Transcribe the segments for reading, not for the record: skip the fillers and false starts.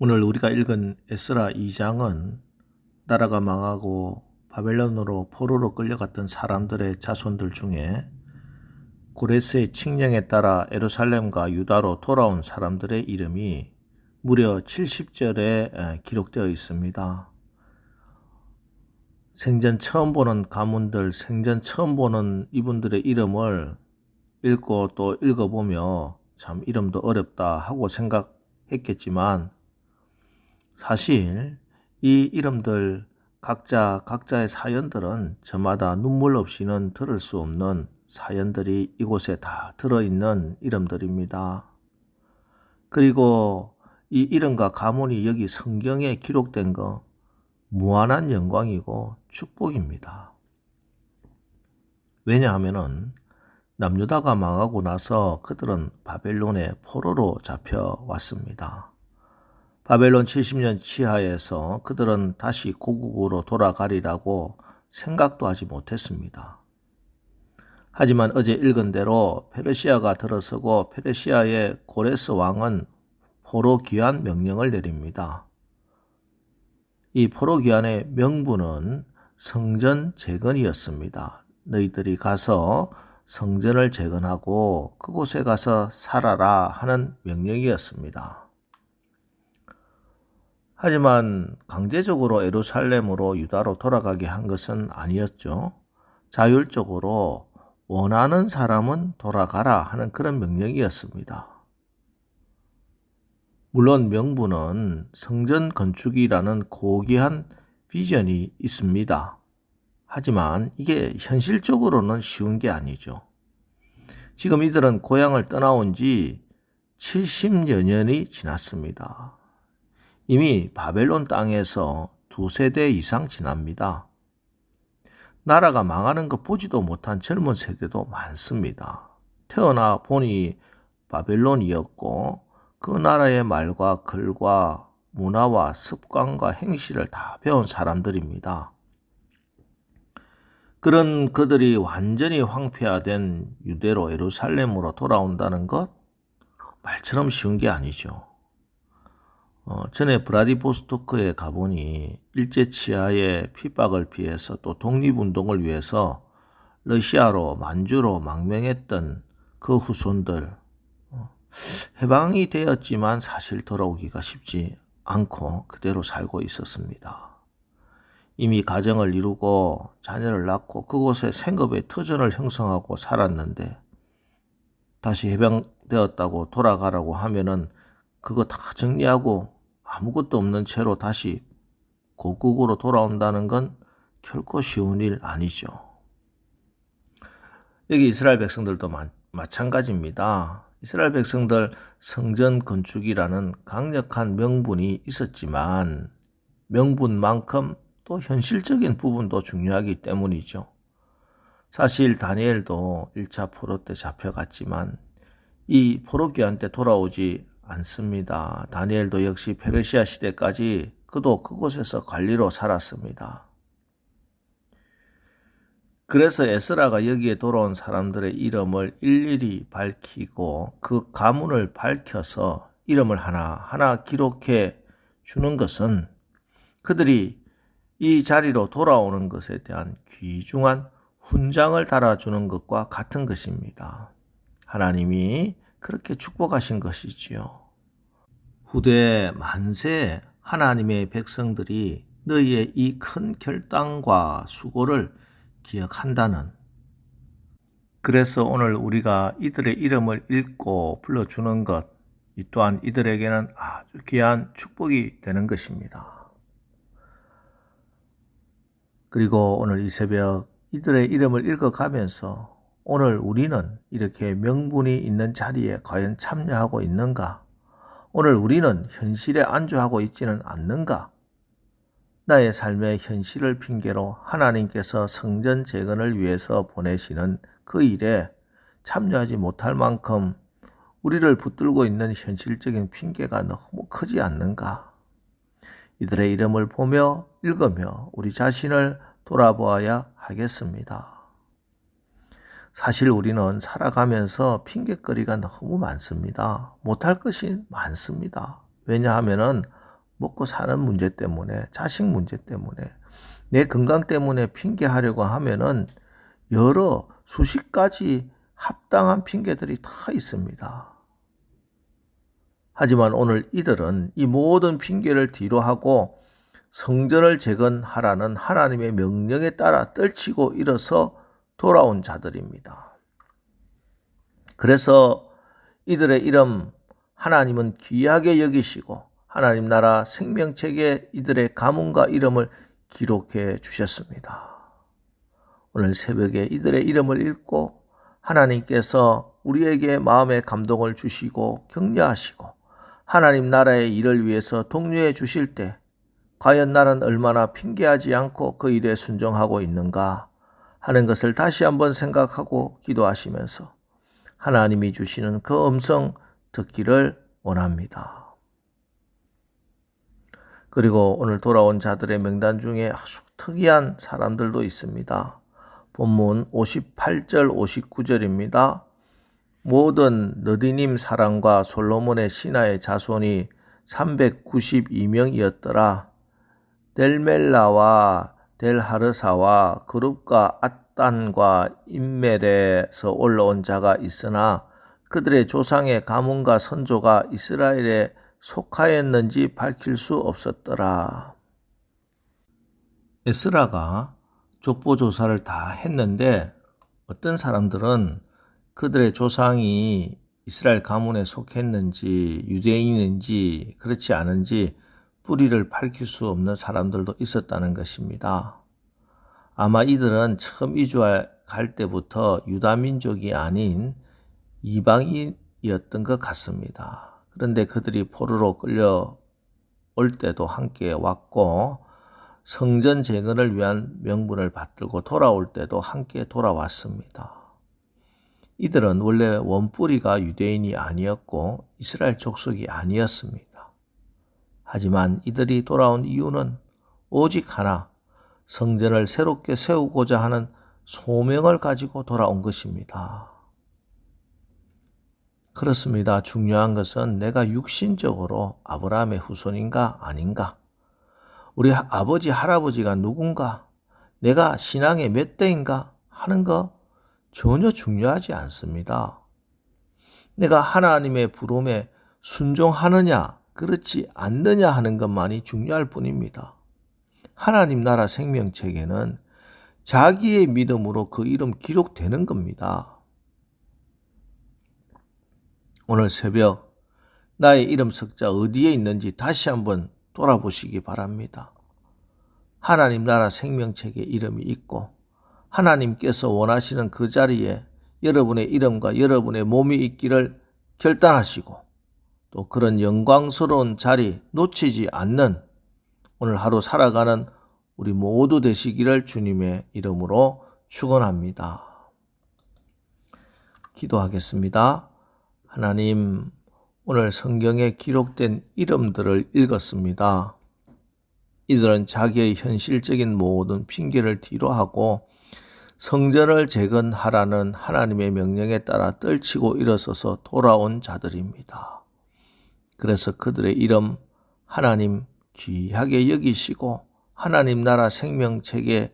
오늘 우리가 읽은 에스라 2장은 나라가 망하고 바벨론으로 포로로 끌려갔던 사람들의 자손들 중에 고레스의 칙령에 따라 예루살렘과 유다로 돌아온 사람들의 이름이 무려 70절에 기록되어 있습니다. 생전 처음 보는 가문들, 생전 처음 보는 이분들의 이름을 읽고 또 읽어보며 참 이름도 어렵다 하고 생각했겠지만 사실 이 이름들 각자의 사연들은 저마다 눈물 없이는 들을 수 없는 사연들이 이곳에 다 들어있는 이름들입니다. 그리고 이 이름과 가문이 여기 성경에 기록된 거 무한한 영광이고 축복입니다. 왜냐하면은 남유다가 망하고 나서 그들은 바벨론의 포로로 잡혀왔습니다. 바벨론 70년 치하에서 그들은 다시 고국으로 돌아가리라고 생각도 하지 못했습니다. 하지만 어제 읽은 대로 페르시아가 들어서고 페르시아의 고레스 왕은 포로 귀환 명령을 내립니다. 이 포로 귀환의 명분은 성전 재건이었습니다. 너희들이 가서 성전을 재건하고 그곳에 가서 살아라 하는 명령이었습니다. 하지만 강제적으로 예루살렘으로 유다로 돌아가게 한 것은 아니었죠. 자율적으로 원하는 사람은 돌아가라 하는 그런 명령이었습니다. 물론 명분은 성전 건축이라는 고귀한 비전이 있습니다. 하지만 이게 현실적으로는 쉬운 게 아니죠. 지금 이들은 고향을 떠나온 지 70여 년이 지났습니다. 이미 바벨론 땅에서 2세대 이상 지납니다. 나라가 망하는 거 보지도 못한 젊은 세대도 많습니다. 태어나 보니 바벨론이었고 그 나라의 말과 글과 문화와 습관과 행실을 다 배운 사람들입니다. 그런 그들이 완전히 황폐화된 유대로 예루살렘으로 돌아온다는 것 말처럼 쉬운 게 아니죠. 전에 브라디보스토크에 가보니 일제치하의 핍박을 피해서 또 독립운동을 위해서 러시아로 만주로 망명했던 그 후손들 해방이 되었지만 사실 돌아오기가 쉽지 않고 그대로 살고 있었습니다. 이미 가정을 이루고 자녀를 낳고 그곳에 생업의 터전을 형성하고 살았는데 다시 해방되었다고 돌아가라고 하면은 그거 다 정리하고 아무것도 없는 채로 다시 고국으로 돌아온다는 건 결코 쉬운 일 아니죠. 여기 이스라엘 백성들도 마찬가지입니다. 이스라엘 백성들 성전 건축이라는 강력한 명분이 있었지만 명분만큼 또 현실적인 부분도 중요하기 때문이죠. 사실 다니엘도 1차 포로 때 잡혀갔지만 이 포로 귀환 때 돌아오지 않습니다. 다니엘도 역시 페르시아 시대까지 그도 그곳에서 관리로 살았습니다. 그래서 에스라가 여기에 돌아온 사람들의 이름을 일일이 밝히고 그 가문을 밝혀서 이름을 하나하나 기록해 주는 것은 그들이 이 자리로 돌아오는 것에 대한 귀중한 훈장을 달아주는 것과 같은 것입니다. 하나님이 그렇게 축복하신 것이지요. 후대 만세 하나님의 백성들이 너희의 이 큰 결단과 수고를 기억한다는, 그래서 오늘 우리가 이들의 이름을 읽고 불러주는 것, 이 또한 이들에게는 아주 귀한 축복이 되는 것입니다. 그리고 오늘 이 새벽 이들의 이름을 읽어가면서 오늘 우리는 이렇게 명분이 있는 자리에 과연 참여하고 있는가? 오늘 우리는 현실에 안주하고 있지는 않는가? 나의 삶의 현실을 핑계로 하나님께서 성전 재건을 위해서 보내시는 그 일에 참여하지 못할 만큼 우리를 붙들고 있는 현실적인 핑계가 너무 크지 않는가? 이들의 이름을 보며 읽으며 우리 자신을 돌아보아야 하겠습니다. 사실 우리는 살아가면서 핑계거리가 너무 많습니다. 못할 것이 많습니다. 왜냐하면은 먹고 사는 문제 때문에, 자식 문제 때문에, 내 건강 때문에 핑계하려고 하면은 여러 수십 가지 합당한 핑계들이 다 있습니다. 하지만 오늘 이들은 이 모든 핑계를 뒤로 하고 성전을 재건하라는 하나님의 명령에 따라 떨치고 일어서 돌아온 자들입니다. 그래서 이들의 이름 하나님은 귀하게 여기시고 하나님 나라 생명책에 이들의 가문과 이름을 기록해 주셨습니다. 오늘 새벽에 이들의 이름을 읽고 하나님께서 우리에게 마음의 감동을 주시고 격려하시고 하나님 나라의 일을 위해서 독려해 주실 때 과연 나는 얼마나 핑계하지 않고 그 일에 순종하고 있는가 하는 것을 다시 한번 생각하고 기도하시면서 하나님이 주시는 그 음성 듣기를 원합니다. 그리고 오늘 돌아온 자들의 명단 중에 아주 특이한 사람들도 있습니다. 본문 58절 59절입니다. 모든 느디님 사람과 솔로몬의 신하의 자손이 392명이었더라. 델멜라와 델하르사와 그룹과 앗단과 임멜에서 올라온 자가 있으나 그들의 조상의 가문과 선조가 이스라엘에 속하였는지 밝힐 수 없었더라. 에스라가 족보조사를 다 했는데 어떤 사람들은 그들의 조상이 이스라엘 가문에 속했는지 유대인인지 그렇지 않은지 뿌리를 밝힐 수 없는 사람들도 있었다는 것입니다. 아마 이들은 처음 이주할 때부터 유다민족이 아닌 이방인이었던 것 같습니다. 그런데 그들이 포로로 끌려올 때도 함께 왔고 성전 재건을 위한 명분을 받들고 돌아올 때도 함께 돌아왔습니다. 이들은 원래 원뿌리가 유대인이 아니었고 이스라엘 족속이 아니었습니다. 하지만 이들이 돌아온 이유는 오직 하나, 성전을 새롭게 세우고자 하는 소명을 가지고 돌아온 것입니다. 그렇습니다. 중요한 것은 내가 육신적으로 아브라함의 후손인가 아닌가, 우리 아버지 할아버지가 누군가, 내가 신앙의 몇 대인가 하는 거 전혀 중요하지 않습니다. 내가 하나님의 부름에 순종하느냐 그렇지 않느냐 하는 것만이 중요할 뿐입니다. 하나님 나라 생명책에는 자기의 믿음으로 그 이름 기록되는 겁니다. 오늘 새벽 나의 이름 석자 어디에 있는지 다시 한번 돌아보시기 바랍니다. 하나님 나라 생명책에 이름이 있고 하나님께서 원하시는 그 자리에 여러분의 이름과 여러분의 몸이 있기를 결단하시고 또 그런 영광스러운 자리 놓치지 않는 오늘 하루 살아가는 우리 모두 되시기를 주님의 이름으로 축원합니다. 기도하겠습니다. 하나님, 오늘 성경에 기록된 이름들을 읽었습니다. 이들은 자기의 현실적인 모든 핑계를 뒤로하고 성전을 재건하라는 하나님의 명령에 따라 떨치고 일어서서 돌아온 자들입니다. 그래서 그들의 이름 하나님 귀하게 여기시고 하나님 나라 생명책에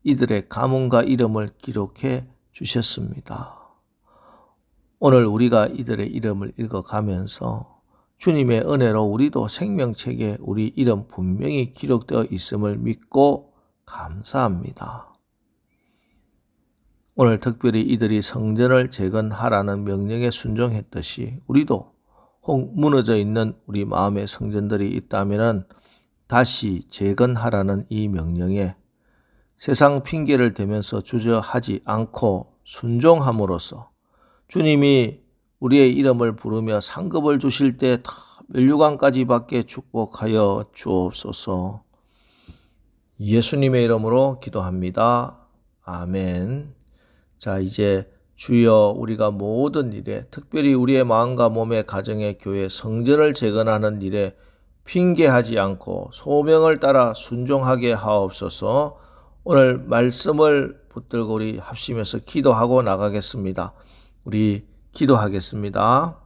이들의 가문과 이름을 기록해 주셨습니다. 오늘 우리가 이들의 이름을 읽어가면서 주님의 은혜로 우리도 생명책에 우리 이름 분명히 기록되어 있음을 믿고 감사합니다. 오늘 특별히 이들이 성전을 재건하라는 명령에 순종했듯이 우리도 혹 무너져 있는 우리 마음의 성전들이 있다면 다시 재건하라는 이 명령에 세상 핑계를 대면서 주저하지 않고 순종함으로써 주님이 우리의 이름을 부르며 상급을 주실 때 다 멸류관까지 받게 축복하여 주옵소서. 예수님의 이름으로 기도합니다. 아멘. 자, 이제 주여 우리가 모든 일에 특별히 우리의 마음과 몸의 가정의 교회 성전을 재건하는 일에 핑계하지 않고 소명을 따라 순종하게 하옵소서. 오늘 말씀을 붙들고 우리 합심해서 기도하고 나가겠습니다. 우리 기도하겠습니다.